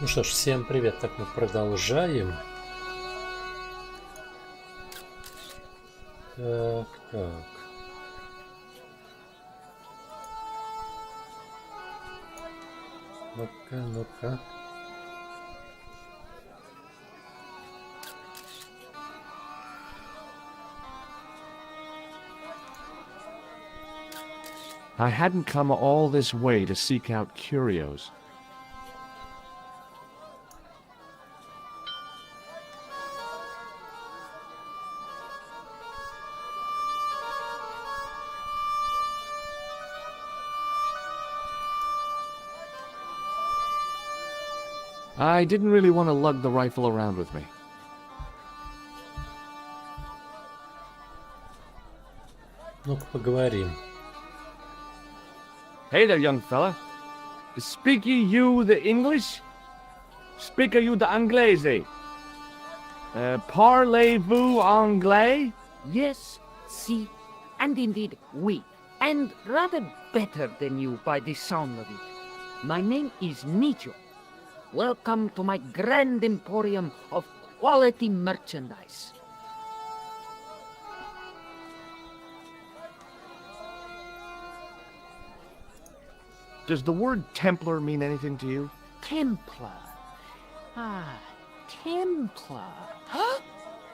Ну что ж, всем привет. Так, мы продолжаем. Так. Ну-ка. I hadn't come all this way to seek out curios. I didn't really want to lug the rifle around with me. Ну-ка поговорим. Hey there, young fella. Speak you the English? Speak you the Anglais? Parlez-vous anglais? Yes, si, and indeed we, and rather better than you by the sound of it. My name is НИЗУ. Welcome to my grand emporium of quality merchandise. Does the word Templar mean anything to you? Templar. Templar. Huh?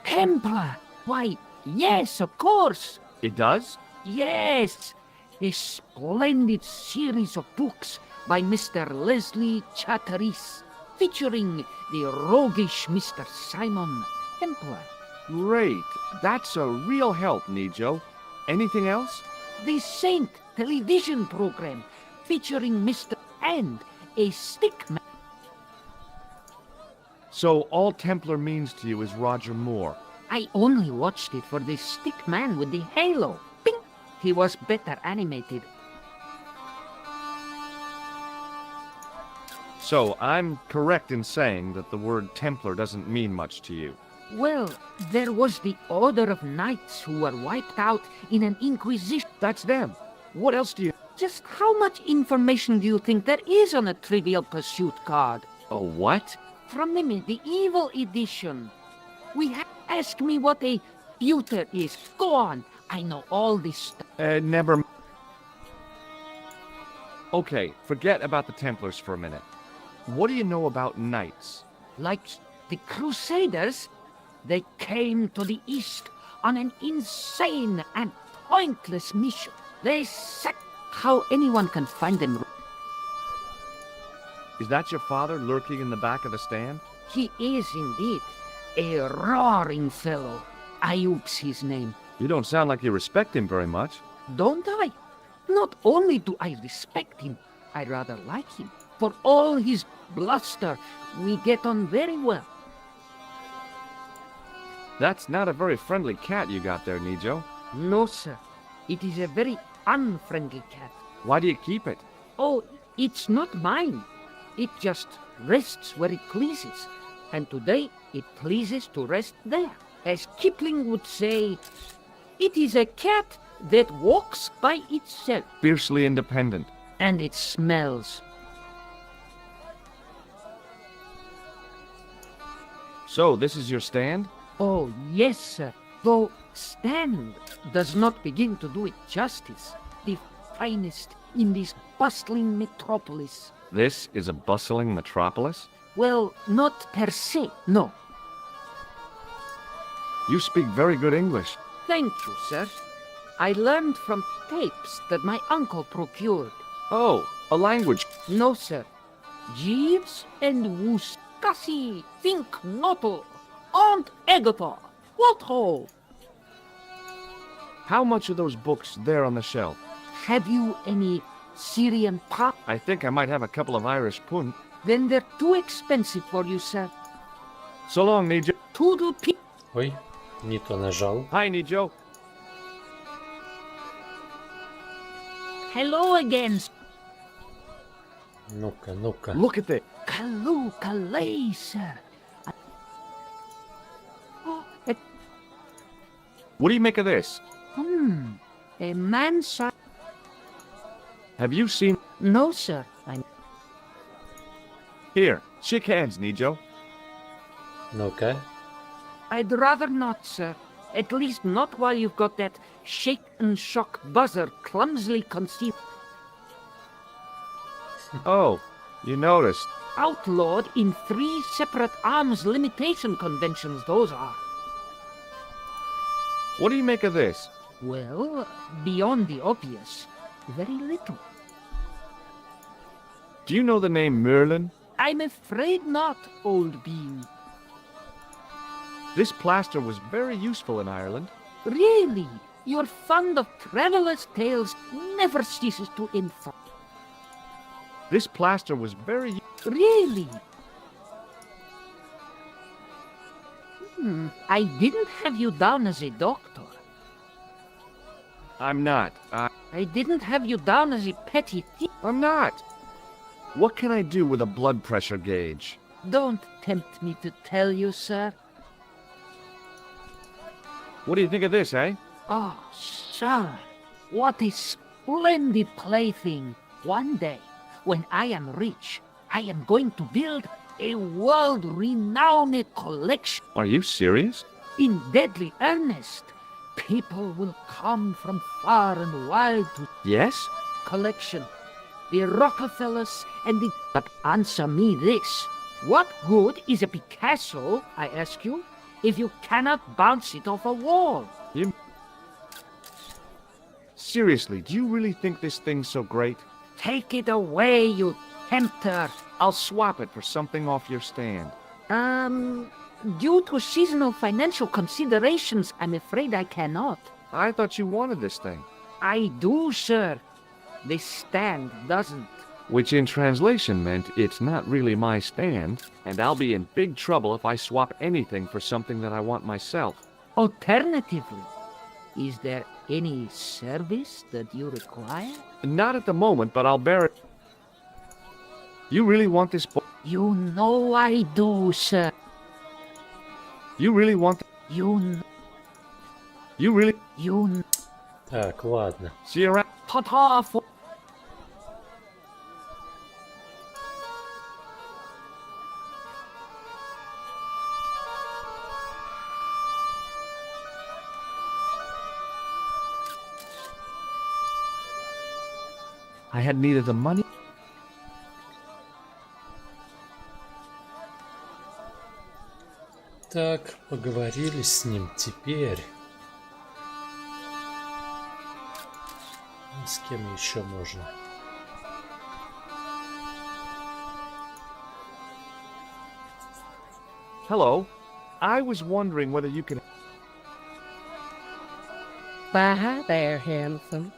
Templar. Why, yes, of course. It does? Yes. A splendid series of books by Mr. Leslie Chatteris, featuring the roguish Mr. Simon Templar. Great. That's a real help, Nijo. Anything else? The Saint television program, featuring Mr. and a stickman. So all Templar means to you is Roger Moore. I only watched it for the stickman with the halo. Ping! He was better animated. So I'm correct in saying that the word Templar doesn't mean much to you. Well, there was the Order of Knights who were wiped out in an Inquisition. That's them. What else do you... Just how much information do you think there is on a Trivial Pursuit card? A what? From the medieval edition. Ask me what a pewter is. Go on. I know all this stuff. Never... Okay, forget about the Templars for a minute. What do you know about knights? Like the Crusaders, they came to the East on an insane and pointless mission. They sacked how anyone can find them. Is that your father lurking in the back of the stand? He is indeed a roaring fellow. Ayub's his name. You don't sound like you respect him very much. Don't I? Not only do I respect him, I rather like him. For all his bluster, we get on very well. That's not a very friendly cat you got there, Nijo. No, sir. It is a very unfriendly cat. Why do you keep it? Oh, it's not mine. It just rests where it pleases. And today, it pleases to rest there. As Kipling would say, it is a cat that walks by itself. Fiercely independent. And it smells. So, this is your stand? Oh, yes, sir. Though stand does not begin to do it justice. The finest in this bustling metropolis. This is a bustling metropolis? Well, not per se, no. You speak very good English. Thank you, sir. I learned from tapes that my uncle procured. Oh, a language. No, sir. Jeeves and Wuskasi think noto, Aunt Agatha, what ho? How much are those books there on the shelf? Have you any Syrian pop? I think I might have a couple of Irish pund. Then they're too expensive for you, sir. So long, Nijo. Toodle pee. Ой, не то нажал. Hi, Nijo. Hello again. Ну-ка. Look at this. Kalu Kalay, sir. What do you make of this? A man shot. Have you seen... No, sir. Here, shake hands, Nijo. Ну-ка. I'd rather not, sir. At least not while you've got that shake and shock buzzer clumsily concealed. Oh, you noticed. Outlawed in 3 separate arms limitation conventions, those are. What do you make of this? Well, beyond the obvious, very little. Do you know the name Merlin? I'm afraid not, old bean. This plaster was very useful in Ireland. Really? Your fund of travelers' tales never ceases to inform. This plaster was very... Really? I didn't have you down as a doctor. I'm not. I didn't have you down as a petty thief. I'm not. What can I do with a blood pressure gauge? Don't tempt me to tell you, sir. What do you think of this, eh? Oh, sir, what a splendid plaything. One day, when I am rich, I am going to build a world-renowned collection. Are you serious? In deadly earnest. People will come from far and wide to Yes? collection. The Rockefellers and the... But answer me this. What good is a Picasso, I ask you, if you cannot bounce it off a wall? Seriously, do you really think this thing's so great? Take it away, you tempter. I'll swap it for something off your stand. Due to seasonal financial considerations, I'm afraid I cannot. I thought you wanted this thing. I do, sir. This stand doesn't. Which in translation meant it's not really my stand, and I'll be in big trouble if I swap anything for something that I want myself. Alternatively, is there any service that you require? Not at the moment, but I'll bear it. You really want this book? You know I do, sir. You really want... You You really... Так, ладно. See you around... Ta-ta for... I had neither the money... Так, поговорили с ним. Теперь... С кем еще можно? Hello. I was wondering whether you can... Why, hi there, handsome.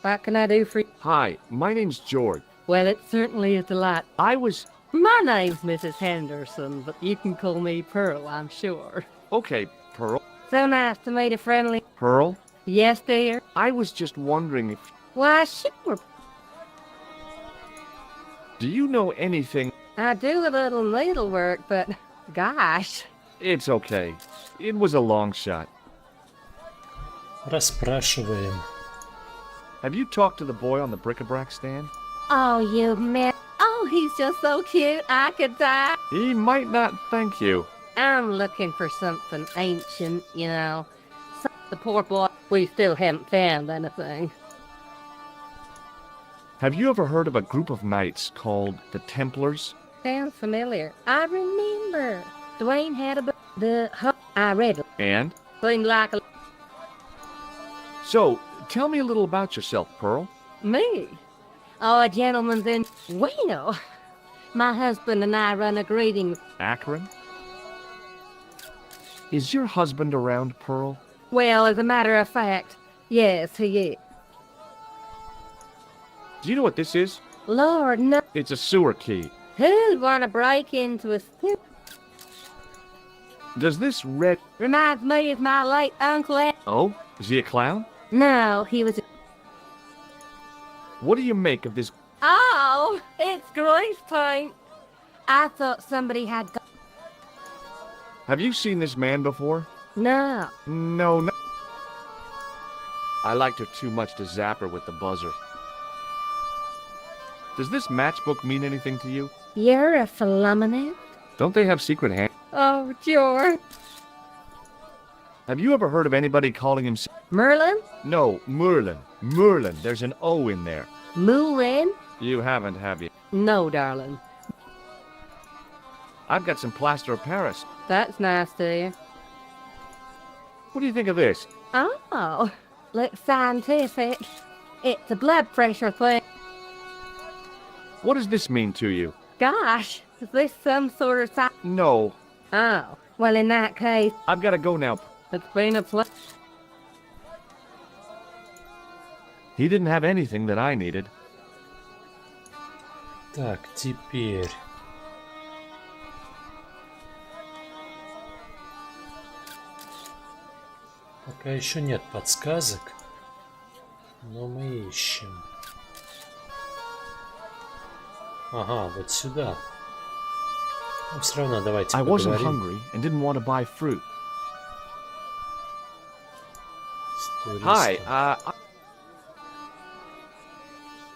What can I do for you? Hi, my name's George. Well, it certainly is a delight. I was... My name's Mrs. Henderson, but you can call me Pearl, I'm sure. Okay, Pearl. So nice to meet a friendly... Pearl? Yes, dear? I was just wondering if... Why, sure. Do you know anything... I do a little needlework, but gosh. It's okay. It was a long shot. Расспрашиваем. Have you talked to the boy on the bric-a-brac stand? Oh, you man. Oh, he's just so cute, I could die. He might not thank you. I'm looking for something ancient, you know. The poor boy, we still haven't found anything. Have you ever heard of a group of knights called the Templars? Sounds familiar. I remember. Dwayne had a book. I read it. And? Seemed like a... So, tell me a little about yourself, Pearl. Me? Oh, a gentleman's in... Well, my husband and I run a greeting... Akron? Is your husband around, Pearl? Well, as a matter of fact, yes, he is. Do you know what this is? Lord, no. It's a sewer key. Who'd want to break into a... Does this red... Reminds me of my late uncle... Oh? Is he a clown? No, he was... What do you make of this... Oh, it's grease paint. I thought somebody had... Have you seen this man before? No. No. I liked her too much to zap her with the buzzer. Does this matchbook mean anything to you? You're a phenomenon? Don't they have secret hand? Oh, George. Have you ever heard of anybody calling him... Merlin? No, Merlin. Merlin. There's an O in there. Moulin? You haven't, have you? No, darling. I've got some plaster of Paris. That's nice to you. What do you think of this? Oh, looks scientific. It's a blood pressure thing. What does this mean to you? Gosh, is this some sort of No. Oh, well, in that case, I've got to go now. it's been a pleasure. He didn't have anything that I needed. Так, теперь... Пока еще нет подсказок, но мы ищем. Ага, вот сюда. Но все равно давайте I wasn't поговорим hungry and didn't want to buy fruit. с туристом. Hi,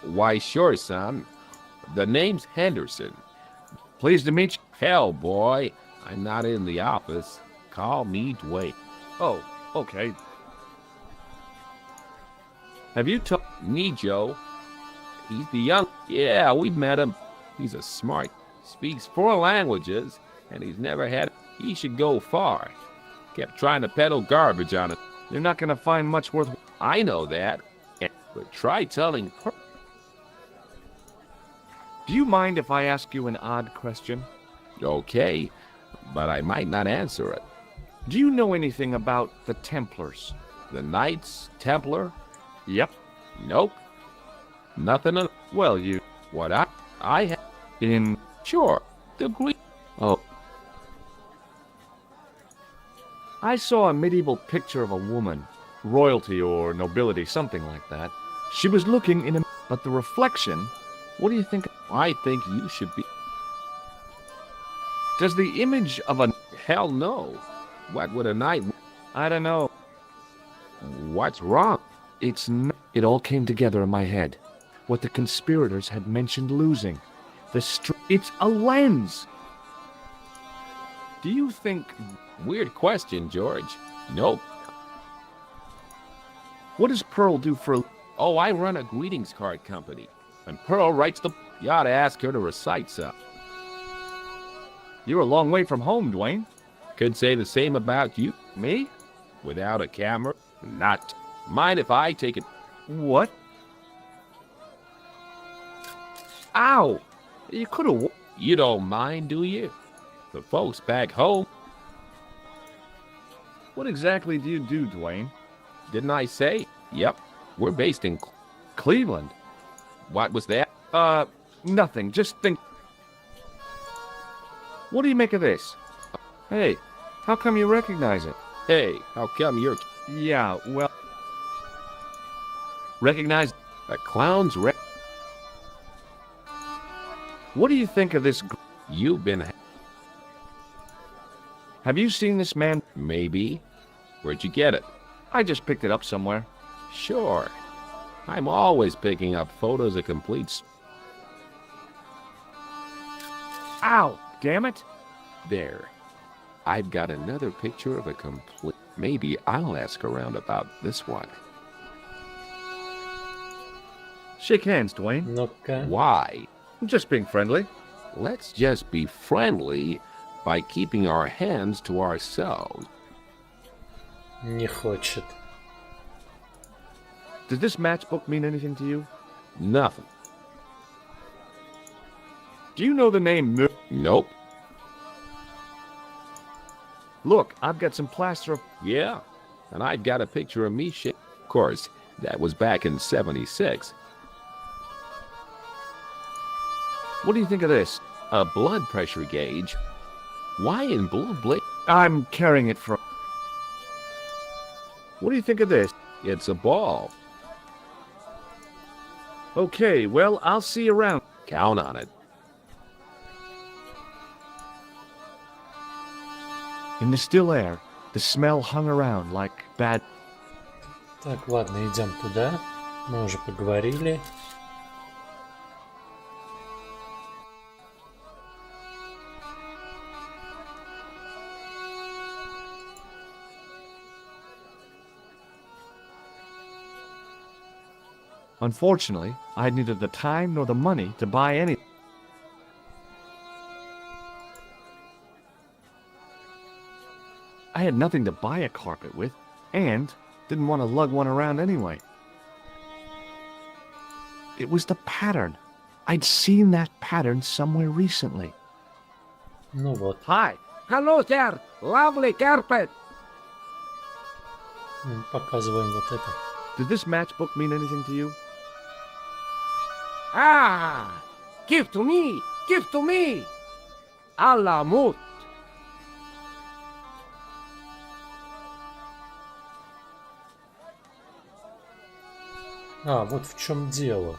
Why, sure, son. The name's Henderson. pleased to meet you. Hell, boy, I'm not in the office. Call me Dwayne. Oh, okay. Have you told... Nijo. He's the young... Yeah, we've met him. He's a smart. Speaks 4 languages, and he's never had... He should go far. Kept trying to peddle garbage on it. You're not going to find much worth... I know that. But try telling her... Do you mind if I ask you an odd question? Okay, but I might not answer it. Do you know anything about the Templars? The Knights Templar? Yep. Nope. Nothing of... Well, you... What I have... In... Sure. The Greek... Oh. I saw a medieval picture of a woman. Royalty or nobility, something like that. She was looking in a... But the reflection... What do you think? I think you should be... Does the image of a... Hell no. What would a knight... I don't know. What's wrong? It's n... It all came together in my head. What the conspirators had mentioned losing. It's a lens. Do you think... Weird question, George. Nope. What does Pearl do for... Oh, I run a greetings card company. And Pearl writes the... You ought to ask her to recite some. You're a long way from home, Dwayne. Could say the same about you. Me? Without a camera. Not. Mind if I take it? What? Ow! You could have... You don't mind, do you? The folks back home... What exactly do you do, Dwayne? Didn't I say? Yep. We're based in... Cleveland. What was that? Nothing. Just think... What do you make of this? Hey, how come you recognize it? Hey, how come you're... Yeah, well... Recognize... A clown's What do you think of this... You've been... Have you seen this man? Maybe. Where'd you get it? I just picked it up somewhere. Sure. I'm always picking up photos of complete... Ow! Damn it! There. I've got another picture of a complete... Maybe I'll ask around about this one. Shake hands, Dwayne. Ну-ка. Why? I'm just being friendly. Let's just be friendly by keeping our hands to ourselves. Не хочет. Does this matchbook mean anything to you? Nothing. Do you know the name... Nope. Look, I've got some plaster of... Yeah. And I've got a picture of me shit. Of course, that was back in '76. What do you think of this? A blood pressure gauge. Why in blue blade? I'm carrying it for... What do you think of this? It's a ball. Okay, well, I'll see you around. Count on it. In the still air, the smell hung around like bad... Так, ладно, идем туда. Мы уже поговорили. Unfortunately, I had neither the time nor the money to buy any. I had nothing to buy a carpet with, and didn't want to lug one around anyway. It was the pattern. I'd seen that pattern somewhere recently. Ну вот. Hi. Hello, sir. Lovely carpet. Показываем вот это. Did this matchbook mean anything to you? Ah, give to me. Give to me. Alamut. А, вот в чем дело.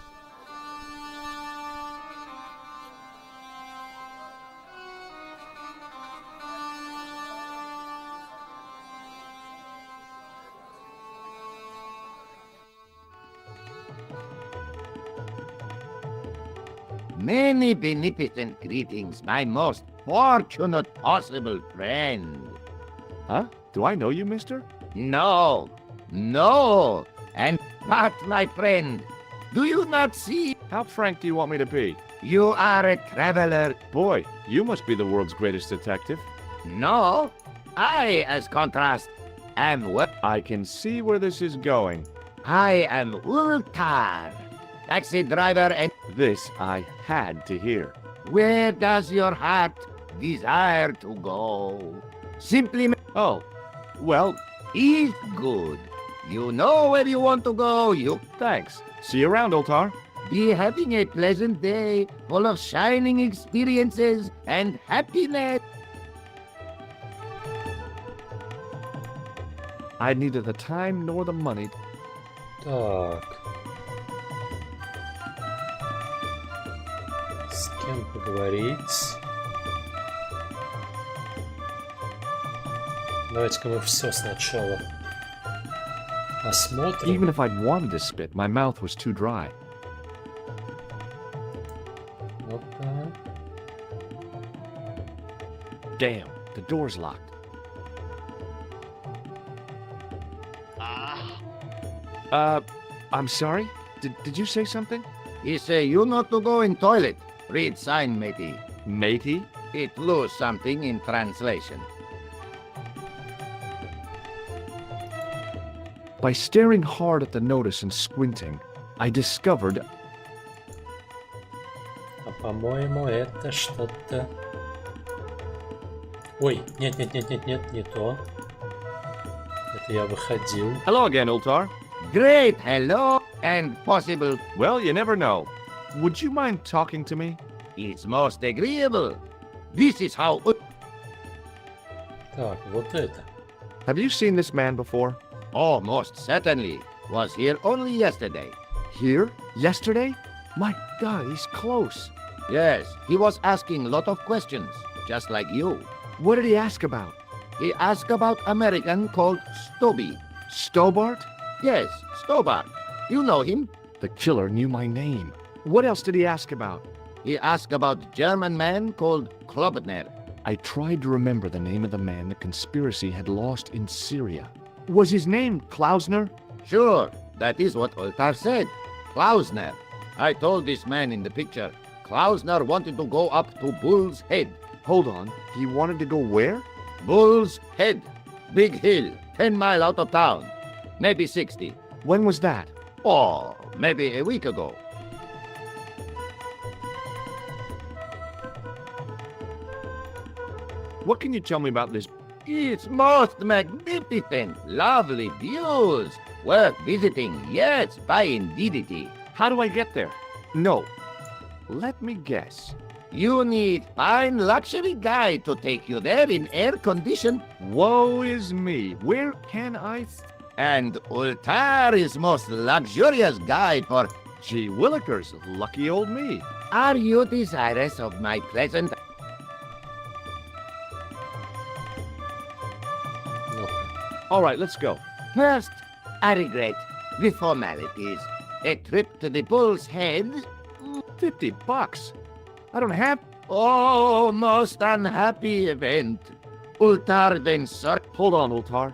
Many beneficent greetings, my most fortunate possible friend. Huh? Do I know you, mister? No, no, and but my friend, do you not see? How frank do you want me to be? You are a traveler. Boy, you must be the world's greatest detective. No, I, as contrast, am what? I can see where this is going. I am Ultar, taxi driver, and This I had to hear. where does your heart desire to go? Simply Oh, well, is good. You know where you want to go. You thanks. See you around, Oltar. be having a pleasant day full of shining experiences and happiness. I had neither the time nor the money. Так. С кем поговорить? Давайте-ка мы все сначала осмотрим. Even if I'd wanted to spit, my mouth was too dry. Опа. Damn, the door's locked. I'm sorry? Did you say something? He say you not to go in toilet. Read sign, matey. Matey? It lose something in translation. By staring hard at the notice and squinting, I discovered А по-моему, это что-то... Ой, нет, не то. Это я выходил. Hello again, Ultar. Great hello and possible. Well, you never know. Would you mind talking to me? It's most agreeable. This is how. Так, вот это. Have you seen this man before? Oh, most certainly. Was here only yesterday. Here? Yesterday? My God, he's close. Yes, he was asking lot of questions, just like you. What did he ask about? He asked about American called Stobie. Stobart? Yes, Stobart. You know him? The killer knew my name. What else did he ask about? He asked about German man called Klobner. I tried to remember the name of the man the conspiracy had lost in Syria. Was his name Klausner? Sure, that is what Oltar said. Klausner. I told this man in the picture. Klausner wanted to go up to Bull's Head. Hold on, he wanted to go where? Bull's Head. Big hill, 10 miles out of town. Maybe 60. When was that? Oh, maybe a week ago. What can you tell me about this? It's most magnificent. Lovely views. Worth visiting. Yes, by indeedity. How do I get there? No. Let me guess. You need fine luxury guide to take you there in air condition. Woe is me. Where can I... And Ultar is most luxurious guide for... Gee willikers, lucky old me. Are you desirous of my present? All right, let's go. First, I regret the formalities. A trip to the Bull's Head. $50. I don't have... Oh, most unhappy event. Ultar then sir. Hold on, Ultar.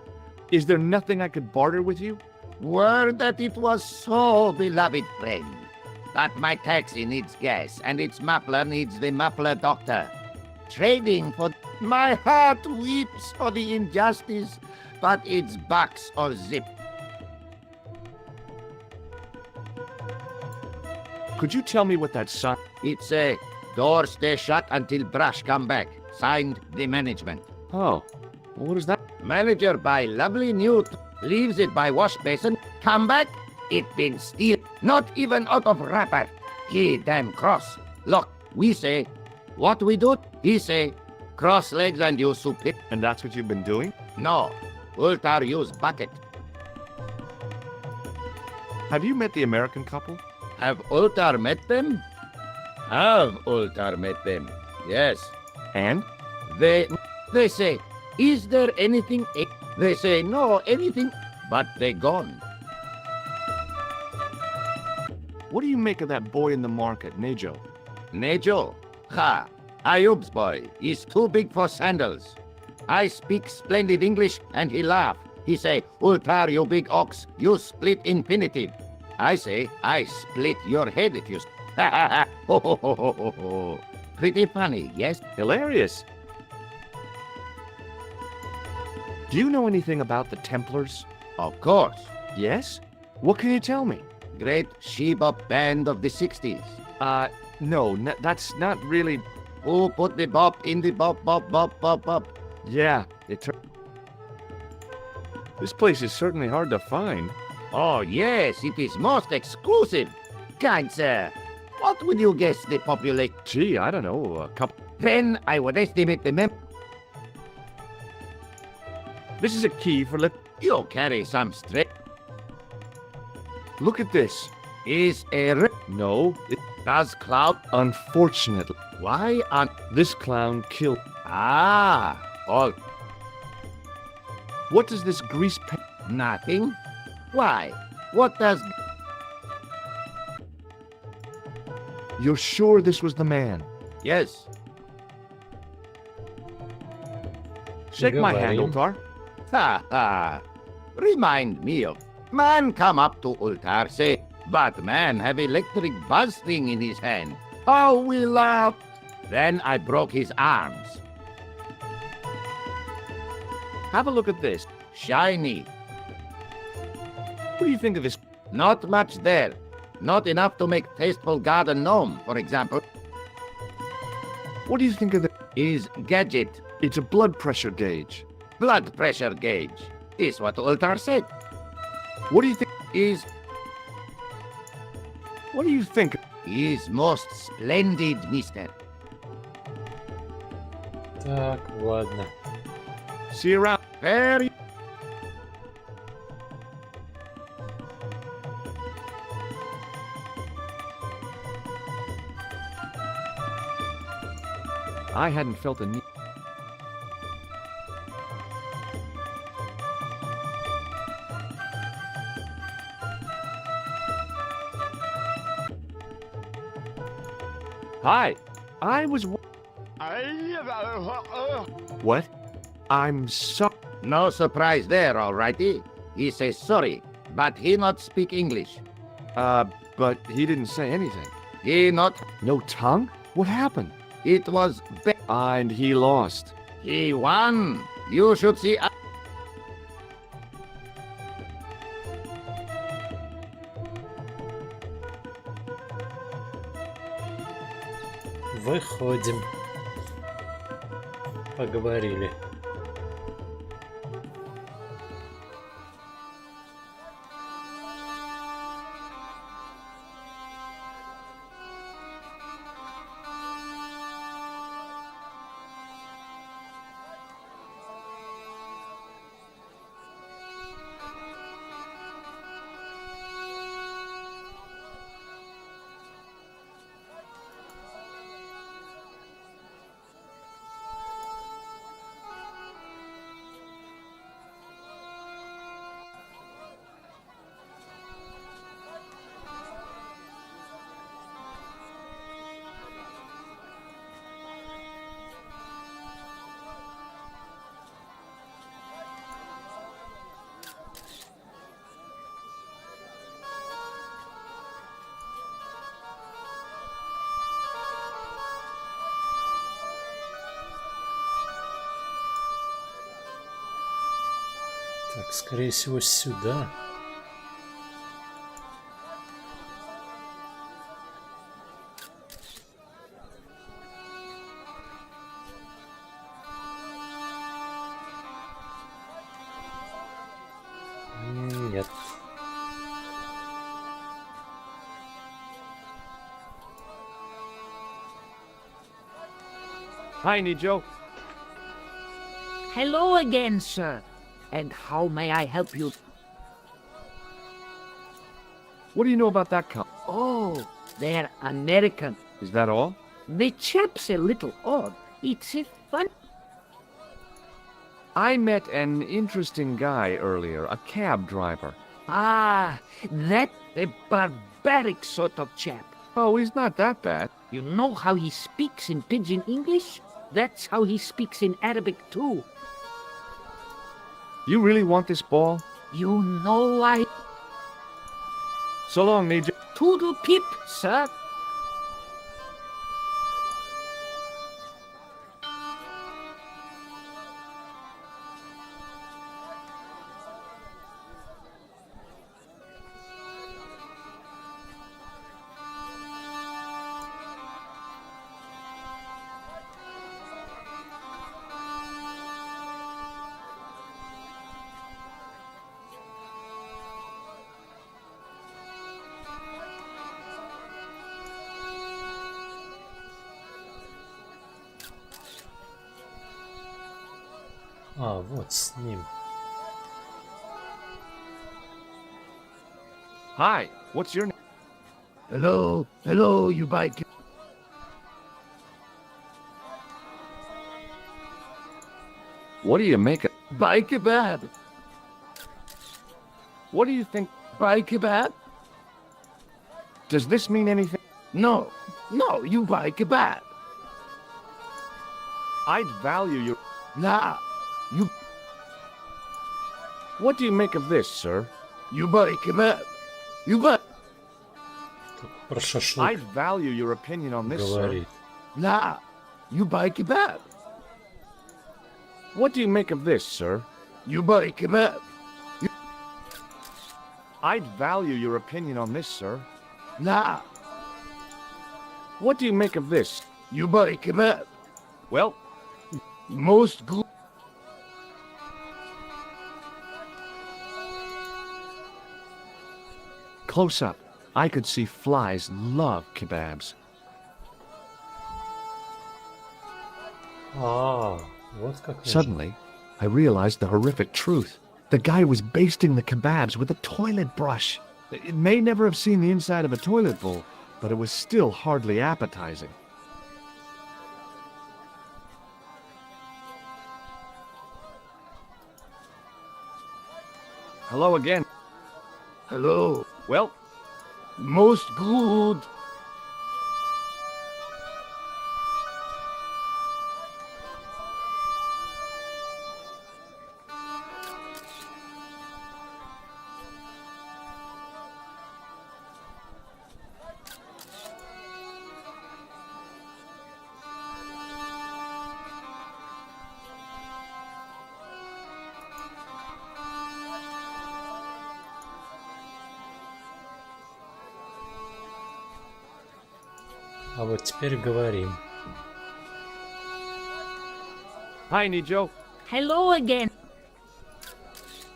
Is there nothing I could barter with you? Word that it was so, beloved friend. But my taxi needs gas, and its muffler needs the muffler doctor. Trading for... My heart weeps for the injustice, but it's box or zip. Could you tell me what that sign... It's a door stay shut until brush come back. Signed, the management. Oh, well, what is that? Manager by lovely new... Leaves it by wash basin. Come back, it been steal. Not even out of wrapper. He damn cross. Look, we say, what we do? He say, cross legs and you soup it. And that's what you've been doing? No, Ultar use bucket. Have you met the American couple? Have Ultar met them? Have Ultar met them? Yes. And? They say, is there anything? They say, no, anything, but they gone. What do you make of that boy in the market, Nejo? Nejo? Ha! Ayub's boy. He's too big for sandals. I speak splendid English, and he laugh. He say, Ultar, you big ox, you split infinitive. I say, I split your head if you... Ha ha ha! Ho ho ho ho ho ho! Pretty funny, yes? Hilarious. Do you know anything about the Templars? Of course. Yes? What can you tell me? Great Sheba band of the 60s. No, that's not really... Who put the bop in the bop, bop, bop, bop, bop? Yeah, This place is certainly hard to find. Oh, yes, it is most exclusive. Kind sir, what would you guess the population? Gee, I don't know, a couple... Then I would estimate the This is a key for You carry some straight. Look at this. Is a No, does cloud. unfortunately. Why on This clown killed... all What does this grease paint... nothing? Why? What does You're sure this was the man? yes? Shake my hand, Говорим. Ultar. Ha ha! Remind me of man come up to Ultar say, but man have electric buzz thing in his hand. How we laughed! Then I broke his arms. Have a look at this. Shiny. What do you think of this? Not much there. Not enough to make tasteful garden gnome, for example. What do you think of the... Is gadget. It's a blood pressure gauge. Blood pressure gauge. Is what Ultar said. What do you think... Is What do you think? most splendid, mister. Так, ладно. See you around. Very I hadn't felt a need... Hi. I was... What? I'm so... no surprise there, alrighty. He says sorry, but he not speak English. But he didn't say anything. He not. No tongue? What happened? It was. And he lost. He won. You should see. Выходим. Поговорили. Так, скорее всего, сюда. Нет. Hi, Nijo. Hello again, sir. And how may I help you? What do you know about that couple? Oh, they're American. Is that all? The chap's a little odd. It's a fun... I met an interesting guy earlier, a cab driver. Ah, that a barbaric sort of chap. Oh, he's not that bad. You know how he speaks in pidgin English? That's how he speaks in Arabic too. You really want this ball? You know I... So long, Nijo. Toodle pip, sir. А, вот с ним. Hi, what's your name? Hello, hello, you bike. What do you make of... Bike kebab. What do you think? Bike kebab? Does this mean anything? No, no, you buy kebab. I'd value your... Nah, you What do you make of this, sir? buy kebab. You buy. Тут про шашлык I'd value your opinion on this, sir. говорит. Nah, you buy kebab. What do you make of this, sir? You buy kebab. I'd value your opinion on this, sir. Nah, What do you make of this? you buy kebab. Well, Most good. close up, I could see flies love kebabs. А, вот как. Suddenly, I realized the horrific truth. The guy was basting the kebabs with a toilet brush. It may never have seen the inside of a toilet bowl, but it was still hardly appetizing. Hello again. Hello. Well, Most good. А вот теперь говорим. hi, Nijo. Hello again.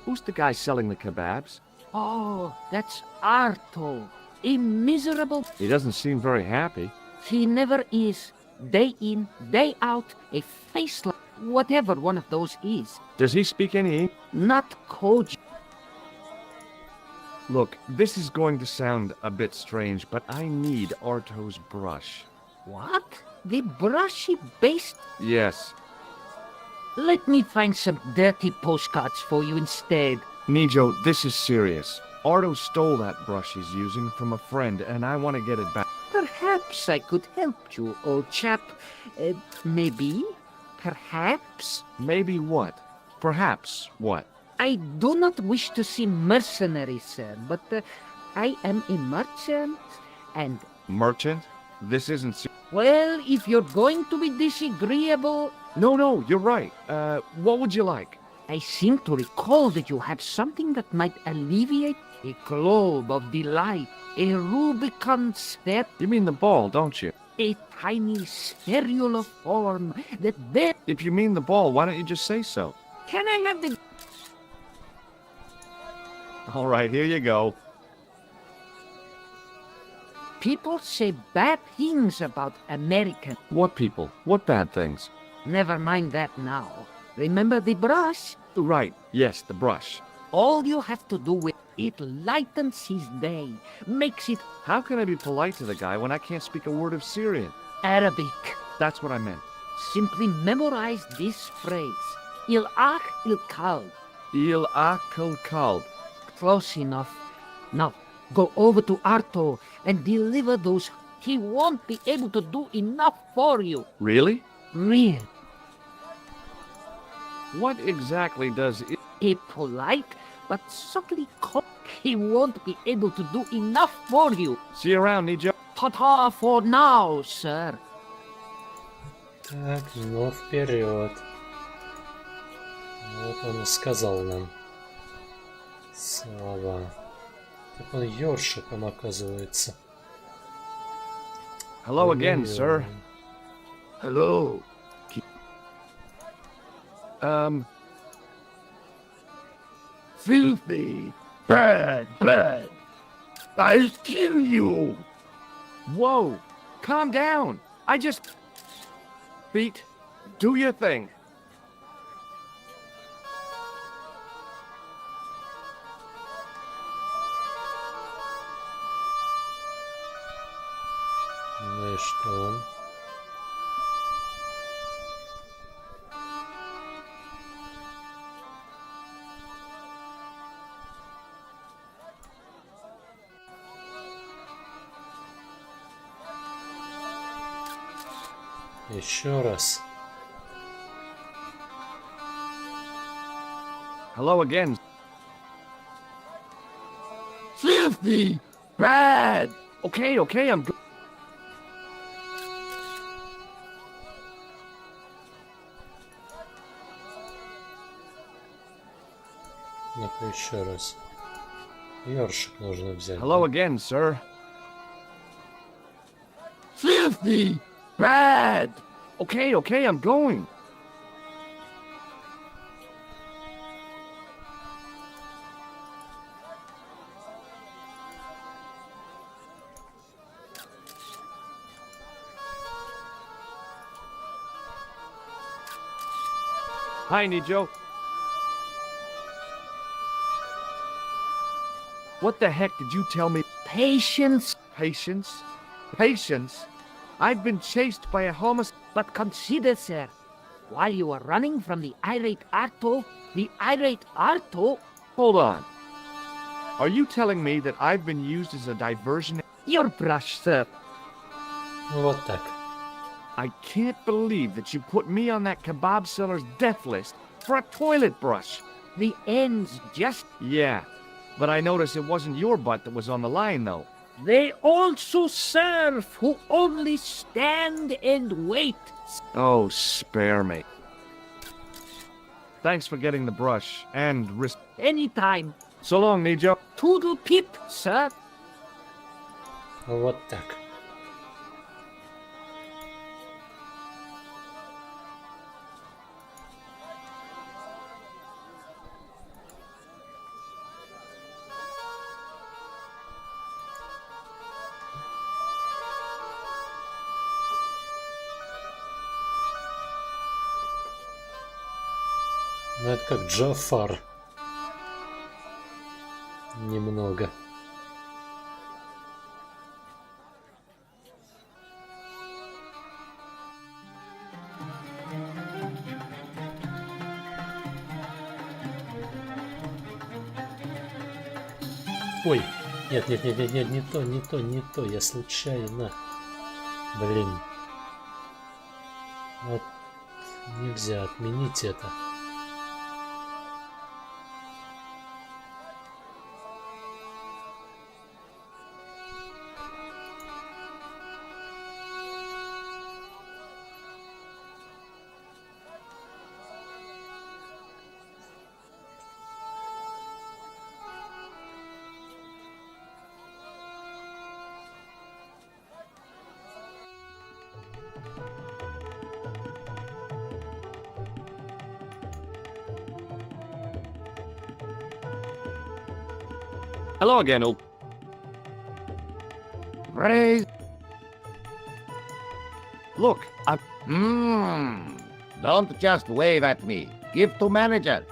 Who's the guy selling the kebabs? Oh, that's Arto. A miserable... He doesn't seem very happy. He never is. Day in, day out, a face like... Whatever one of those is. Does he speak any English? Not Koji. Look, this is going to sound a bit strange, but I need Arto's brush. What? The brushy based... Yes. Let me find some dirty postcards for you instead. Nijo, this is serious. Arto stole that brush he's using from a friend, and I want to get it back. Perhaps I could help you, old chap. Maybe? Perhaps? Maybe what? Perhaps what? I do not wish to seem mercenary, sir, but I am a merchant, and... Merchant? This isn't Well, if you're going to be disagreeable... No, you're right. What would you like? I seem to recall that you had something that might alleviate a globe of delight, a Rubicon step, You mean the ball, don't you? a tiny spherular form that bears. If you mean the ball, why don't you just say so? Can I have the... All right, here you go. People say bad things about Americans. What people? What bad things? Never mind that now. Remember the brush? Right, yes, the brush. All you have to do with it lightens his day, makes it How can I be polite to the guy when I can't speak a word of Syrian? Arabic. That's what I meant. Simply memorize this phrase. Il ach il kalb. Il akal kalb. Close enough. Now, go over to Arto and deliver those. He won't be able to do enough for you. Really? Real. What exactly does it... A polite but subtly cold. He won't be able to do enough for you. See you around, Nijo. Ta-ta for now, sir. Так, ну вперед. Вот он и сказал нам. Слова. Так он ёршиком оказывается. Hello again, sir. Hello. Filthy, bad blood. I'll kill you. Whoa! Calm down! I just... Feet, do your thing. Ну и что он? Еще раз. Hello again. Filthy, bad. Okay, I'm good. Ну-ка еще раз. Ёршик нужно взять. Hello again, sir. Filthy, bad. Okay, I'm going. Hi, Nijo. What the heck did you tell me? Patience. Patience? Patience? I've been chased by a homicidal. But consider, sir, while you are running from the irate Arto, Hold on. Are you telling me that I've been used as a diversion? your brush, sir. Вот так. I can't believe that you put me on that kebab seller's death list for a toilet brush. The ends just... Yeah, but I noticed it wasn't your butt that was on the line, though. They also serve who only stand and wait. Oh, spare me. Thanks for getting the brush and wrist. Anytime. So long, Nijo. Toodle pip, sir. Вот так. Ну это как Джафар. Немного. Ой, нет, не то, я случайно. Блин. Вот нельзя отменить это. Hello again, old... Praise. Look, I'm... Don't just wave at me. Give to manager.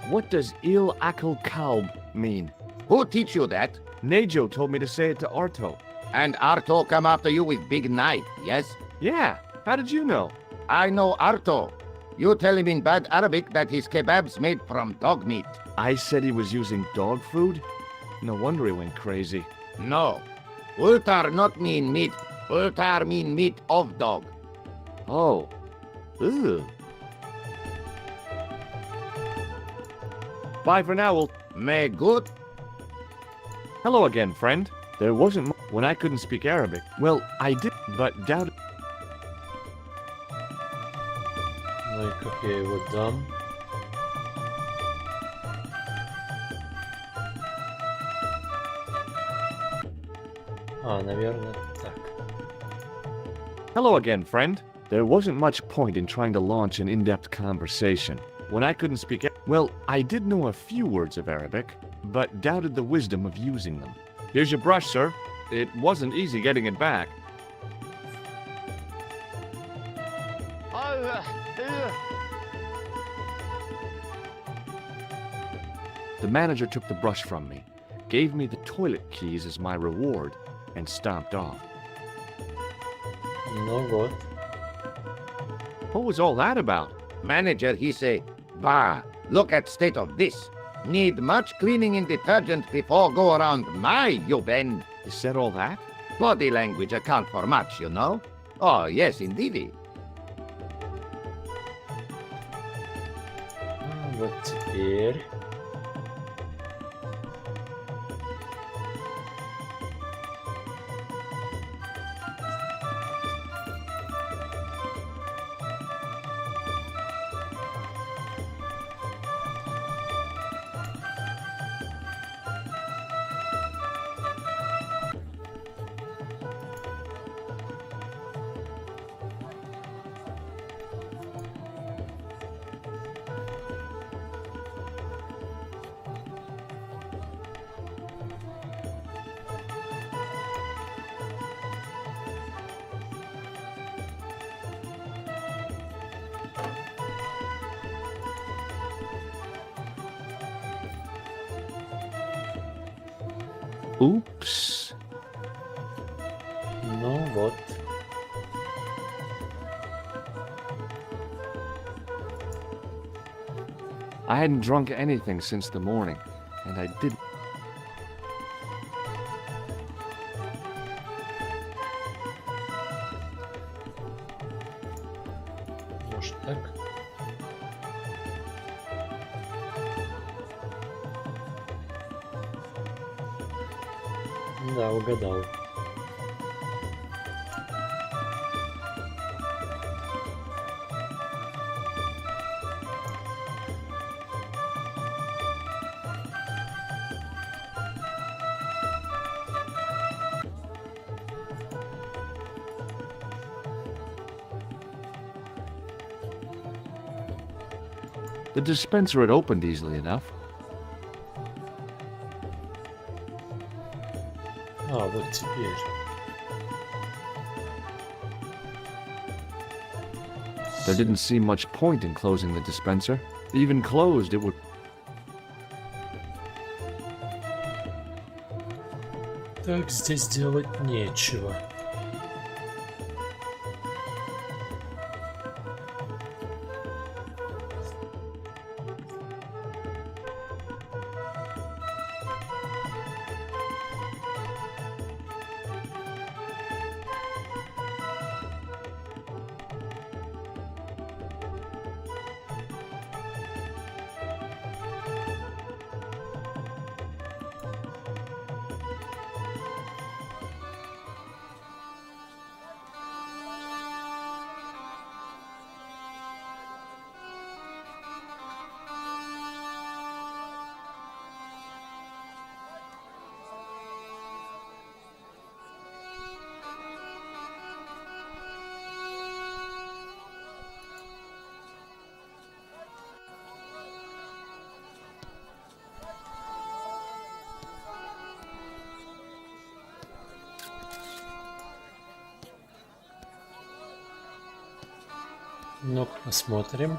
What does Il Akal Kalb mean? Who teach you that? Nejo told me to say it to Arto. And Arto come after you with big knife, yes? Yeah, how did you know? I know Arto. You tell him in bad Arabic that his kebabs made from dog meat. I said he was using dog food? No wonder he went crazy. No. Ultar not mean meat. Ultar mean meat of dog. Oh. Ugh. Bye for now, May good. Hello again, friend. There wasn't when I couldn't speak Arabic. Well, I did, but doubted. Ну и как я его дам? Наверное, так. Hello again, friend. There wasn't much point in trying to launch an in-depth conversation. When I couldn't speak... Well, I did know a few words of Arabic, but doubted the wisdom of using them. Here's your brush, sir. It wasn't easy getting it back. The manager took the brush from me, gave me the toilet keys as my reward, and stomped off. Ну вот. What was all that about? Manager, he say, bah, look at state of this. Need much cleaning and detergent before go around my, you bend. He said all that? Body language account for much, you know? Oh, yes, indeed. Вот теперь. Oops. Ну вот. I hadn't drunk anything since the morning, and I didn't. Может так? Да, угадал. The dispenser had opened easily enough. Вот теперь. There didn't seem much point in closing the dispenser. Even closed, it would... Так, здесь делать нечего. Ну-ка посмотрим.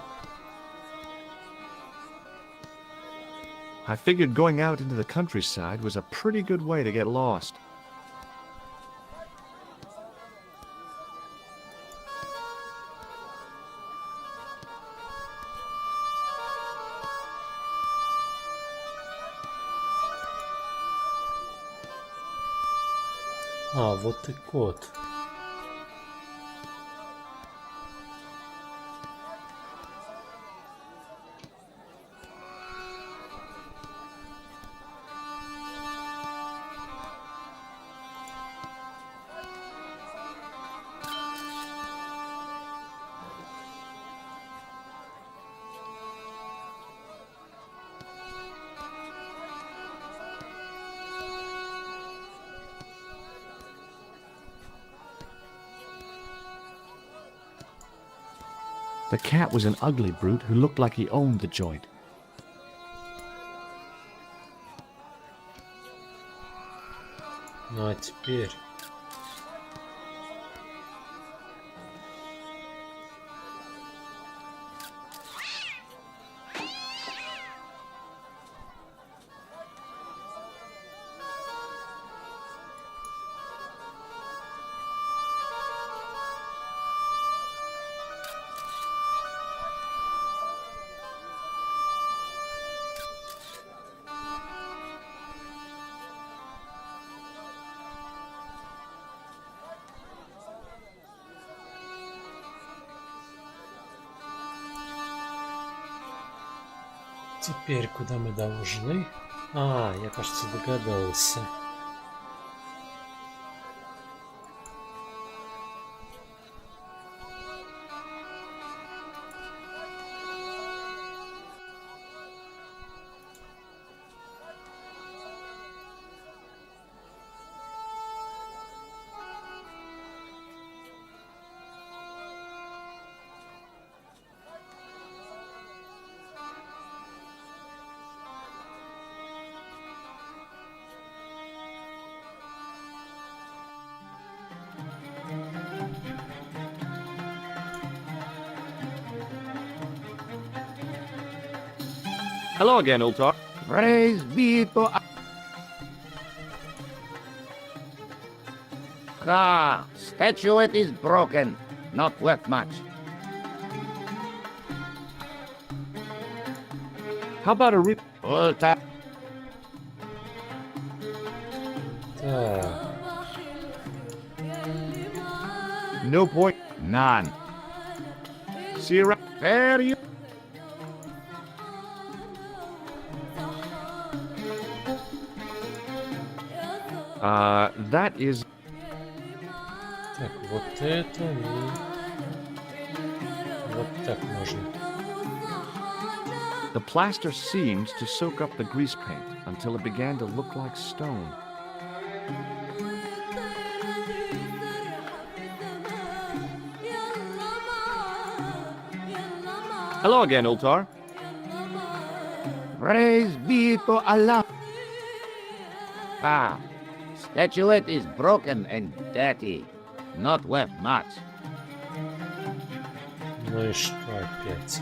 I figured going out into the countryside was a pretty good way to get lost. А, вот и код. The cat was an ugly brute who looked like he owned the joint. Ну а теперь... Теперь куда мы должны? А, я, кажется, догадался. Hello again, Ultar. Praise be to... Ah, statuette is broken. Not worth much. How about a Altar. Так, No point. None. See you around. Fair you... That is... так, вот это и... Вот так можно. The plaster seemed to soak up the grease paint until it began to look like stone. Hello again, Ultar. Praise be to Allah. Ah, statuette is broken and dirty. Not worth much. Ну и что опять?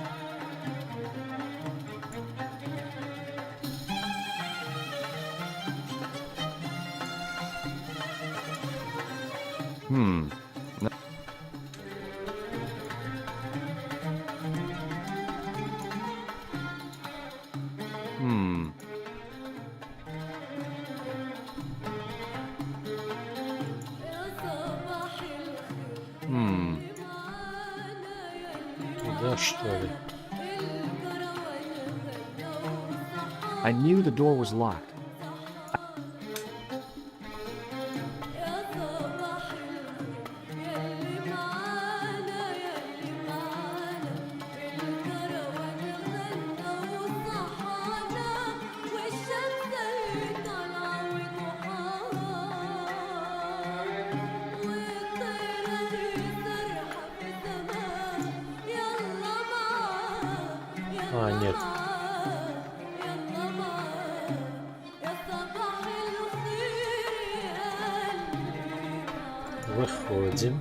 Hmm. Hmm. Hmm. Туда, что ли? I knew the door was locked. А, нет. Выходим.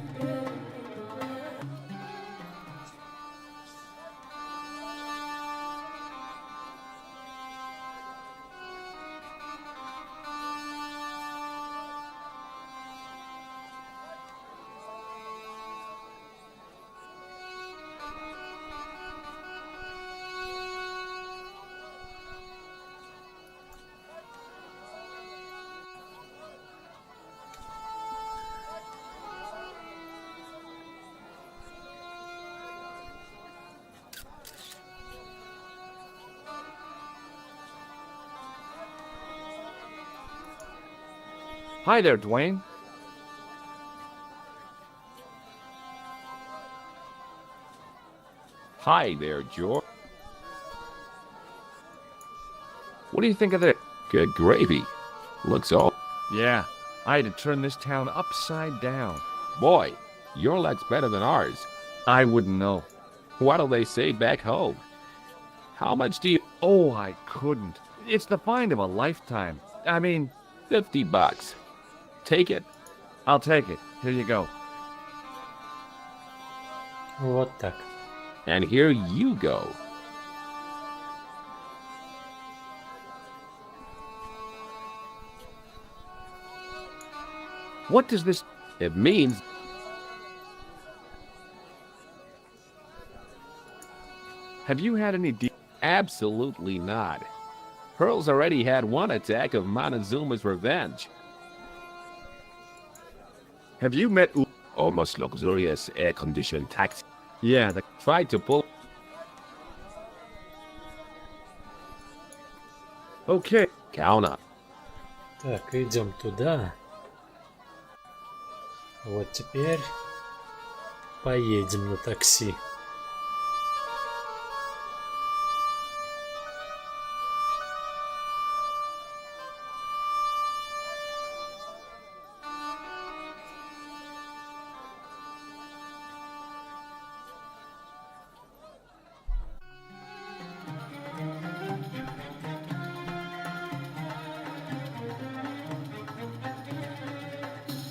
Hi there, Dwayne. Hi there, George. What do you think of this? Good gravy. Looks all... Yeah, I had to turn this town upside down. Boy, your luck's better than ours. I wouldn't know. What'll they say back home? How much do you... Oh, I couldn't. It's the find of a lifetime. I mean, $50. Take it. I'll take it. Here you go. Вот так. And here you go. What does this... It means... Have you had any Absolutely not. Pearl's already had one attack of Montezuma's revenge. Have you met... Almost luxurious air-conditioned taxi. Yeah, Tried to pull... Okay. Count up. Так, идем туда. Вот теперь поедем на такси.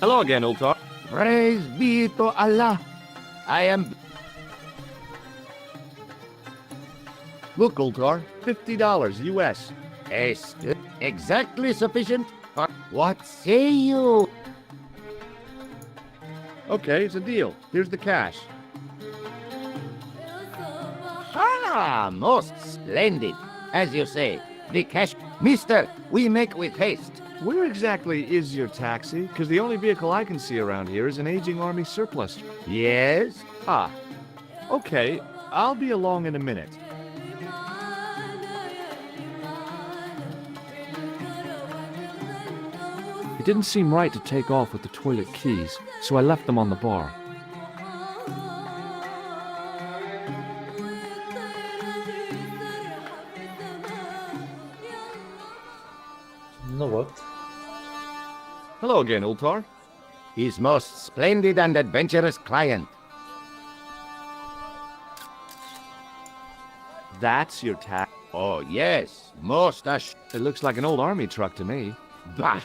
Hello again, Ultar. Praise be to Allah. I am... Look, Ultar, $50 US. Yes, exactly sufficient. What say you? Okay, it's a deal. Here's the cash. Ah, most splendid. As you say, the cash... Mister, we make with haste. Where exactly is your taxi? Because the only vehicle I can see around here is an aging army surplus. Yes? Ah, okay. I'll be along in a minute. It didn't seem right to take off with the toilet keys, so I left them on the bar. Ну вот. Hello again, Ultar. His most splendid and adventurous client. That's your taxi. Oh, yes, most It looks like an old army truck to me. Bah!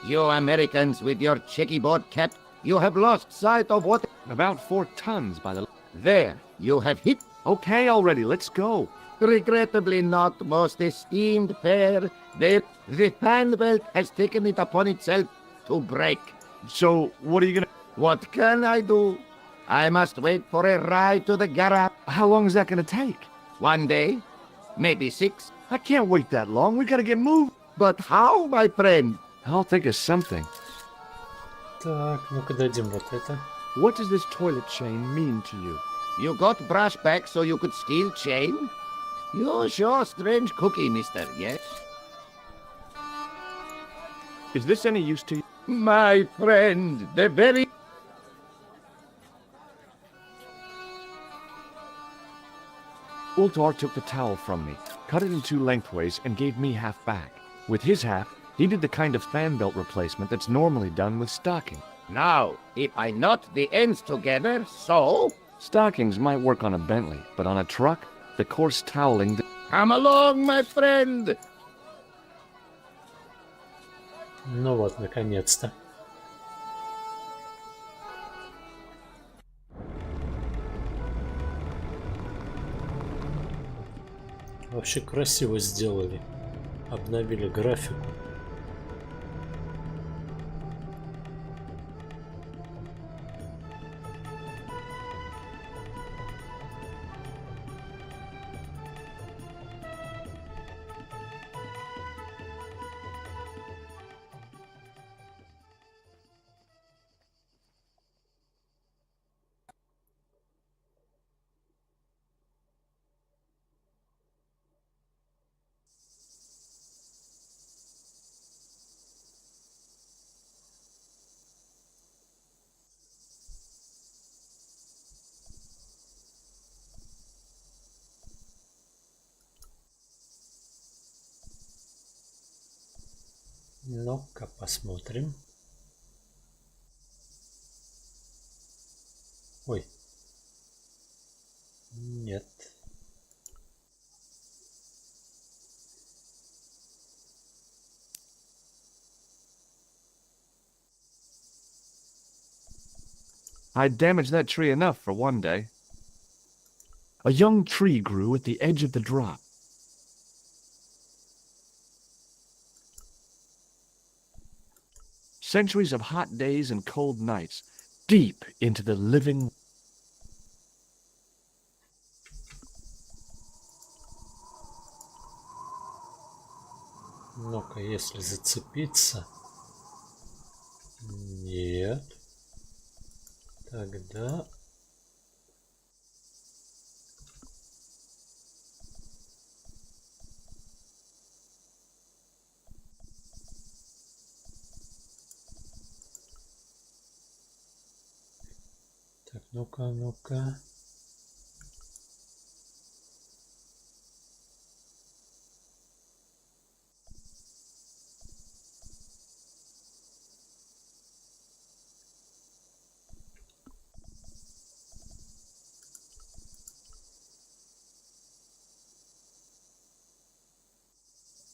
You Americans with your checkerboard cap, you have lost sight of what... About 4 tons by the... There, you have hit... Okay already, let's go. Regrettably not, most esteemed pair. The fan belt has taken it upon itself to break. So, what are you gonna... What can I do? I must wait for a ride to the garage. How long is that gonna take? 1 day, maybe 6. I can't wait that long. We gotta get moved. But how, my friend? I'll think of something. Так, ну-ка дадим вот это. What does this toilet chain mean to you? You got brush back so you could steal chain? You're sure strange cookie, mister, yes? Is this any use to you? My friend, the very... Ultar took the towel from me, cut it in 2 lengthways, and gave me half back. With his half, he did the kind of fan belt replacement that's normally done with stocking. Now, if I knot the ends together, so... Stockings might work on a Bentley, but on a truck, the coarse toweling... Come along, my friend! Ну вот, наконец-то. Вообще красиво сделали. Обновили графику. Ну-ка, посмотрим. Ой. Нет. I'd damaged that tree enough for one day. A young tree grew at the edge of the drop. Centuries of hot days and cold nights, deep into the living. Ну-ка, если зацепиться... Нет. Тогда... Так, ну-ка, ну-ка.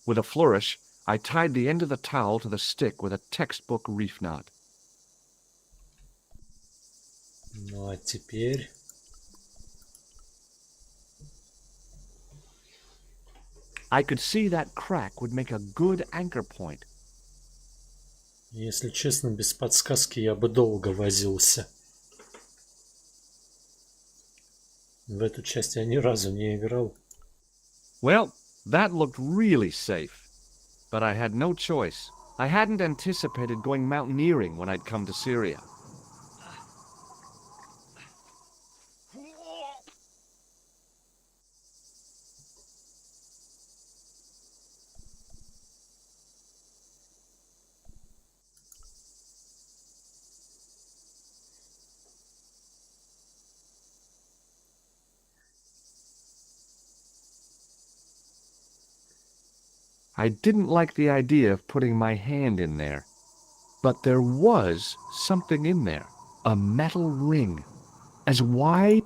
With a flourish, I tied the end of the towel to the stick with a textbook reef knot. Ну а теперь... I could see that crack would make a good anchor point. Если честно, без подсказки я бы долго возился. В эту часть я ни разу не играл. Well, that looked really safe. But I had no choice. I hadn't anticipated going mountaineering when I'd come to Syria. I didn't like the idea of putting my hand in there. But there was something in there. A metal ring. As wide...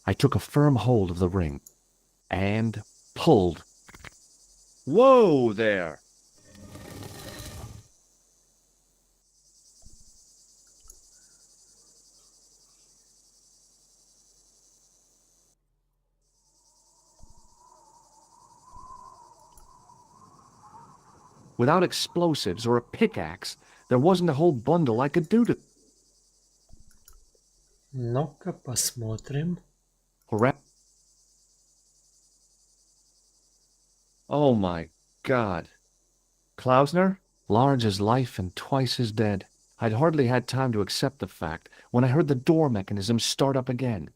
I took a firm hold of the ring. And pulled. Whoa there! Without explosives or a pickaxe, there wasn't a whole bundle I could do to... Ну-ка, посмотрим. Oh my God. Klausner? Large as life and twice as dead. I'd hardly had time to accept the fact when I heard the door mechanism start up again.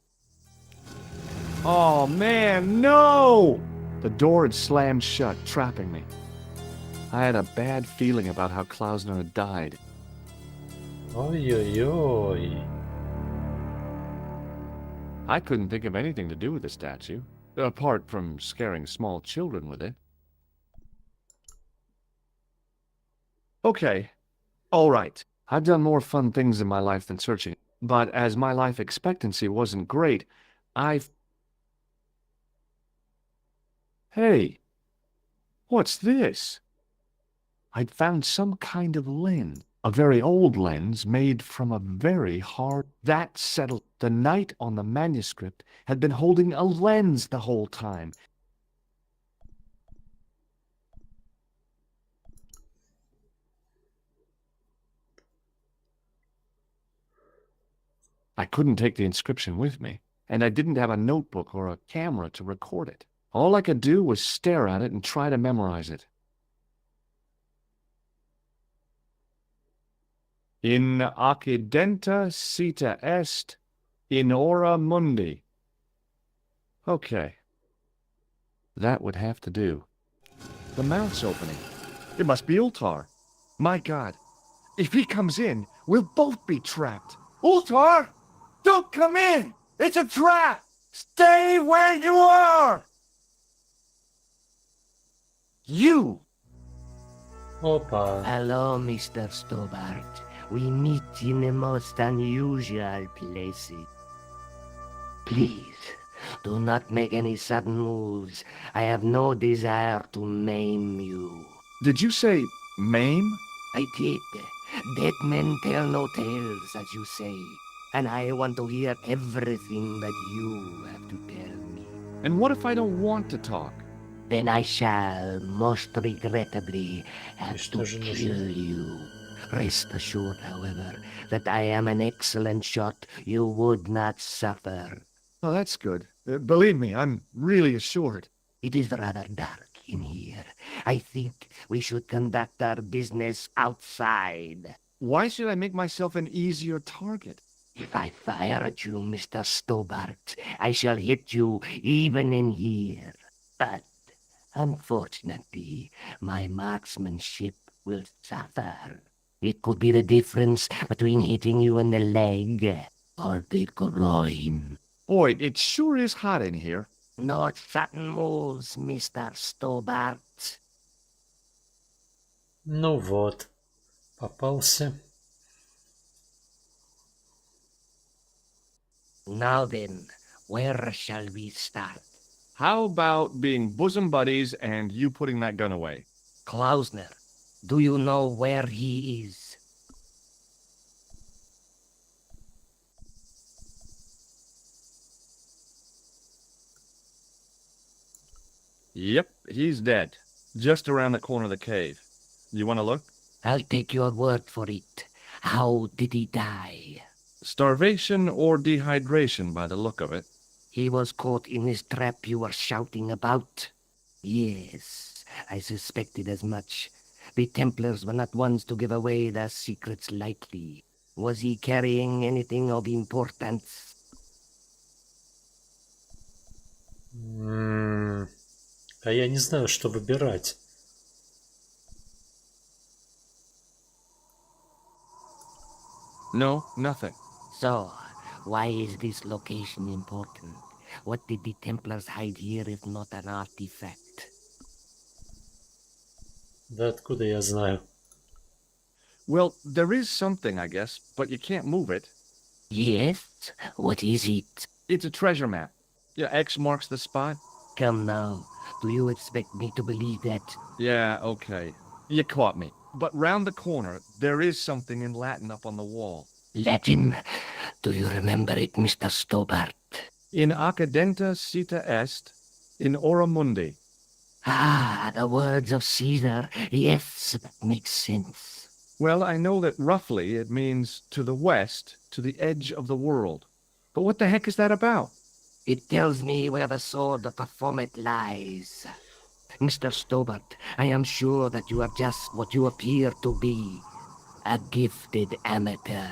Oh man, no! The door had slammed shut, trapping me. I had a bad feeling about how Klausner had died. Ой-ой-ой. I couldn't think of anything to do with the statue, apart from scaring small children with it. Okay, all right. I've done more fun things in my life than searching, but as my life expectancy wasn't great, Hey, what's this? I'd found some kind of lens, a very old lens made from a very hard... That settled. The knight on the manuscript had been holding a lens the whole time. I couldn't take the inscription with me, and I didn't have a notebook or a camera to record it. All I could do was stare at it and try to memorize it. In accidenta cita est in ora mundi. Okay. That would have to do. The mouth's opening. It must be Ultar. My God. If he comes in, We'll both be trapped. Ultar! Don't come in! It's a trap! Stay where you are! You! Опа. Hello, Mr. Stobart. We meet in the most unusual places. Please, do not make any sudden moves. I have no desire to maim you. Did you say maim? I did. Dead men tell no tales, as you say. And I want to hear everything that you have to tell me. And what if I don't want to talk? Then I shall, most regrettably, have to что же нужно? kill you. Rest assured, however, that I am an excellent shot you would not suffer. Oh, that's good. Believe me, I'm really assured. It is rather dark in here. I think we should conduct our business outside. Why should I make myself an easier target? If I fire at you, Mr. Stobart, I shall hit you even in here. But unfortunately, my marksmanship will suffer. It could be the difference between hitting you in the leg or the groin. Boy, it sure is hot in here. No sudden moves, Mr. Stobart. Ну вот. Попался. Now then, where shall we start? How about being bosom buddies and you putting that gun away? Klausner, do you know where he is? Yep, he's dead. Just around the corner of the cave. You want to look? I'll take your word for it. How did he die? Starvation or dehydration by the look of it. He was caught in this trap you were shouting about? Yes, I suspected as much. The Templars were not ones to give away their secrets lightly. Was he carrying anything of importance? А я не знаю, что выбирать. No, nothing. So, why is this location important? What did the Templars hide here if not an artifact? Да откуда я знаю? Well, there is something, I guess, but you can't move it. Yes? What is it? It's a treasure map. Yeah, X marks the spot. Come now, do you expect me to believe that? Yeah, okay. You caught me. But round the corner, there is something in Latin up on the wall. Latin? Do you remember it, Mr. Stobart? In accidenta cita est, in ora mundi. Ah, the words of Caesar. Yes, that makes sense. Well, I know that roughly it means to the west, to the edge of the world. But what the heck is that about? It tells me where the sword of Baphomet lies. Mr. Stobart, I am sure that you are just what you appear to be. A gifted amateur.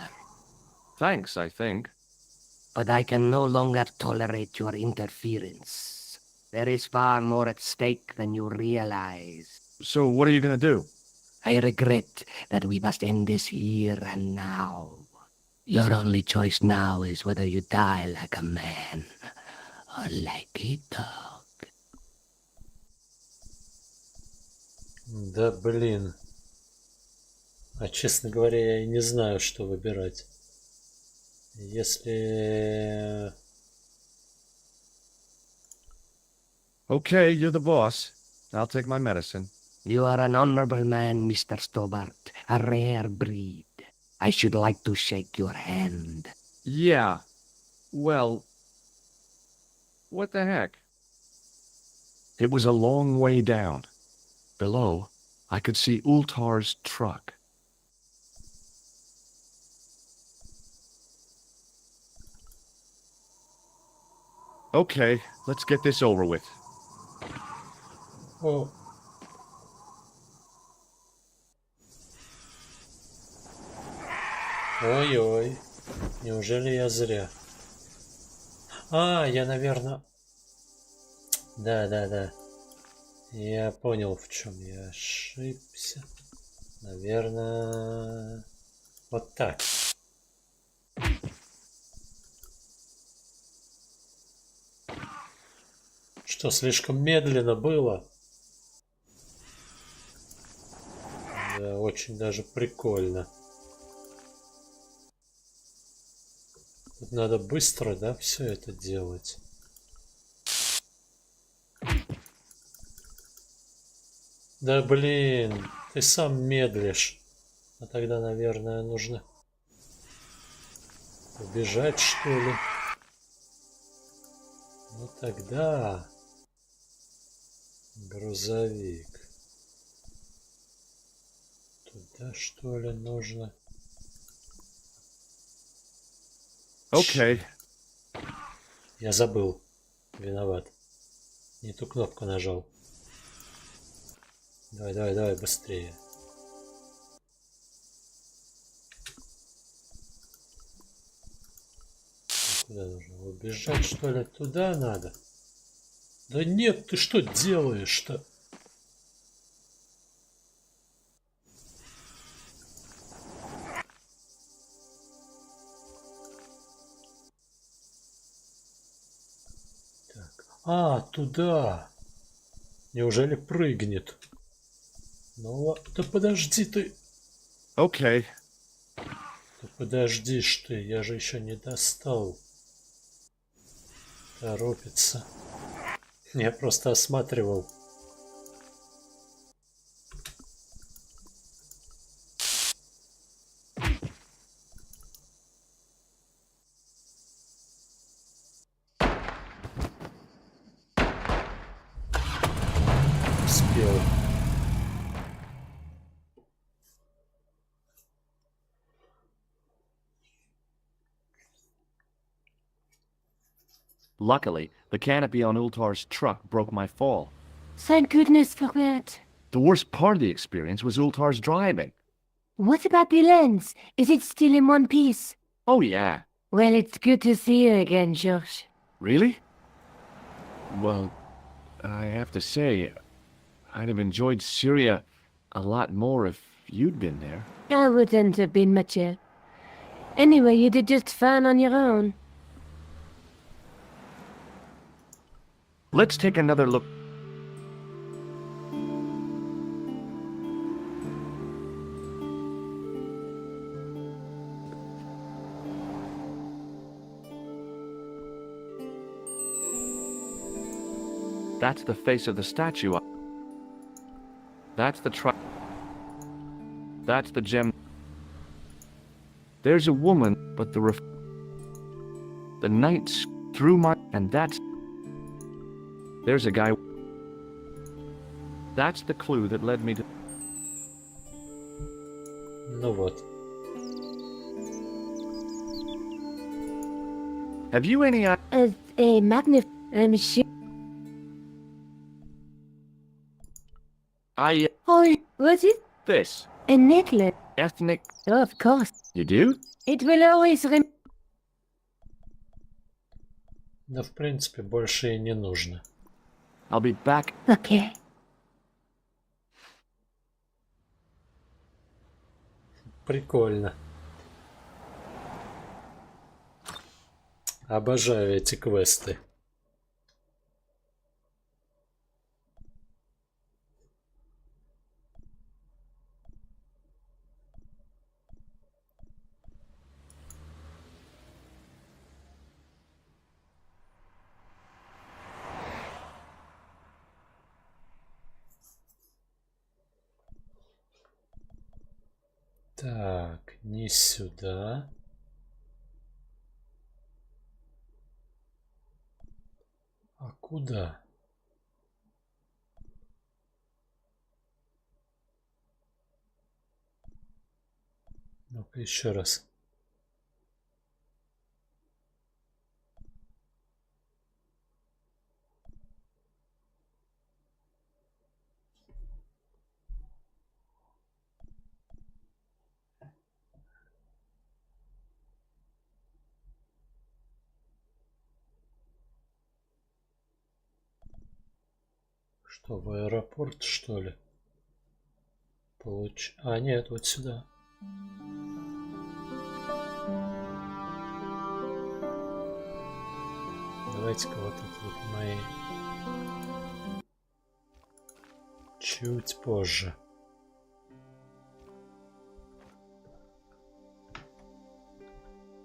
Thanks, I think. But I can no longer tolerate your interference. There is far more at stake than you realize. So what are you gonna do? I regret that we must end this here and now. Your only choice now is whether you die like a man or like a dog. Да блин. А честно говоря, я и не знаю, что выбирать. Если... Okay, you're the boss. I'll take my medicine. You are an honorable man, Mr. Stobart, a rare breed. I should like to shake your hand. Yeah. Well... What the heck? It was a long way down. Below, I could see Ultar's truck. Okay, let's get this over with. О. Ой-ой. Неужели я зря? А, я, наверное... Да. Я понял, в чем я ошибся. Наверное... Вот так. Что, слишком медленно было? Да, очень даже прикольно. Тут надо быстро, да, все это делать. Да блин, ты сам медлишь. А тогда, наверное, нужно убежать, что ли? Ну тогда грузовик. Туда, что ли, нужно? Okay. Я забыл. Виноват. Не ту кнопку нажал. Давай, давай, давай, быстрее. Куда нужно? Убежать, что ли? Туда надо? Да нет, ты что делаешь-то? Так. А, туда. Неужели прыгнет? Ну, да подожди ты. Okay. Да подожди ж ты, я же еще не достал. Торопится. Я просто осматривал. Успел. Luckily, the canopy on Ultar's truck broke my fall. Thank goodness for that. The worst part of the experience was Ultar's driving. What about the lens? Is it still in one piece? Oh yeah. Well, it's good to see you again, Josh. Really? Well, I have to say, I'd have enjoyed Syria a lot more if you'd been there. I wouldn't have been much help. Anyway, you did just fine on your own. Let's take another look. That's the face of the statue. That's the That's the gem. There's a woman, but the nights through my... And that's... There's a guy... That's the clue that led me to... Ну вот. Have you any... A magnificent... Oh, was it? This. A necklace? Ethnic... Oh, of course. You do? It will always Да, в принципе, больше и не нужно. I'll be back. Okay. Прикольно. Обожаю эти квесты. Так, не сюда. А куда? Ну-ка еще раз. Что, в аэропорт, что ли? А, нет, вот сюда. Давайте-ка вот это вот мои чуть позже.